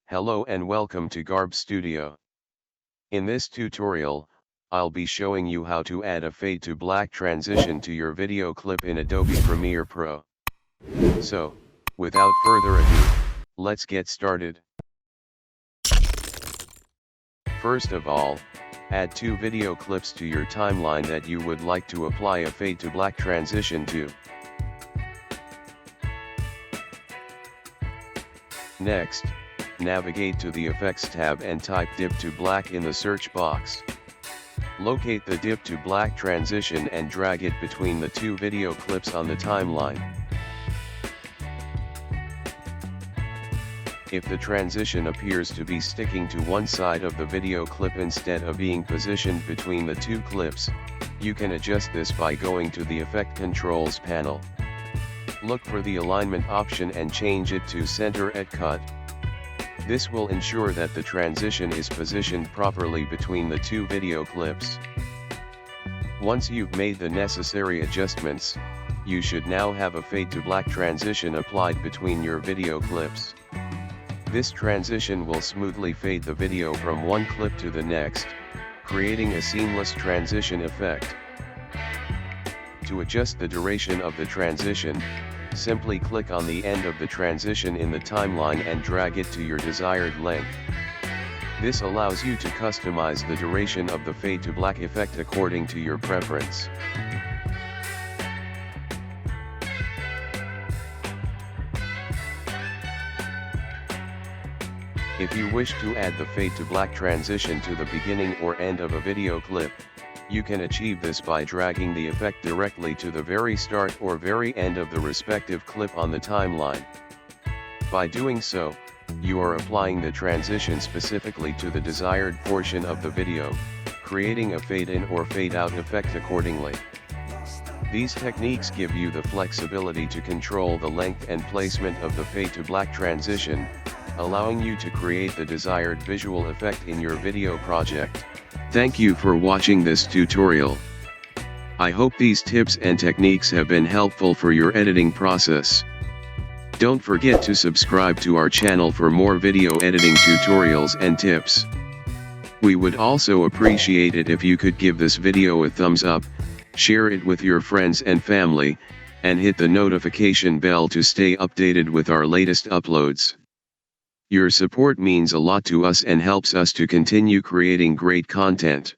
Hello and welcome to Garb Studio. In this tutorial, I'll be showing you how to add a fade to black transition to your video clip in Adobe Premiere Pro. So, without further ado, let's get started. First of all, add two video clips to your timeline that you would like to apply a fade to black transition to. Next, navigate to the Effects tab and type Dip to Black in the search box. Locate the Dip to Black transition and drag it between the two video clips on the timeline. If the transition appears to be sticking to one side of the video clip instead of being positioned between the two clips, you can adjust this by going to the Effect Controls panel. Look for the alignment option and change it to Center at Cut. This will ensure that the transition is positioned properly between the two video clips. Once you've made the necessary adjustments, you should now have a fade to black transition applied between your video clips. This transition will smoothly fade the video from one clip to the next, creating a seamless transition effect. To adjust the duration of the transition, simply click on the end of the transition in the timeline and drag it to your desired length. This allows you to customize the duration of the fade to black effect according to your preference. If you wish to add the fade to black transition to the beginning or end of a video clip, you can achieve this by dragging the effect directly to the very start or very end of the respective clip on the timeline. By doing so, you are applying the transition specifically to the desired portion of the video, creating a fade in or fade out effect accordingly. These techniques give you the flexibility to control the length and placement of the fade to black transition, allowing you to create the desired visual effect in your video project. Thank you for watching this tutorial. I hope these tips and techniques have been helpful for your editing process. Don't forget to subscribe to our channel for more video editing tutorials and tips. We would also appreciate it if you could give this video a thumbs up, share it with your friends and family, and hit the notification bell to stay updated with our latest uploads. Your support means a lot to us and helps us to continue creating great content.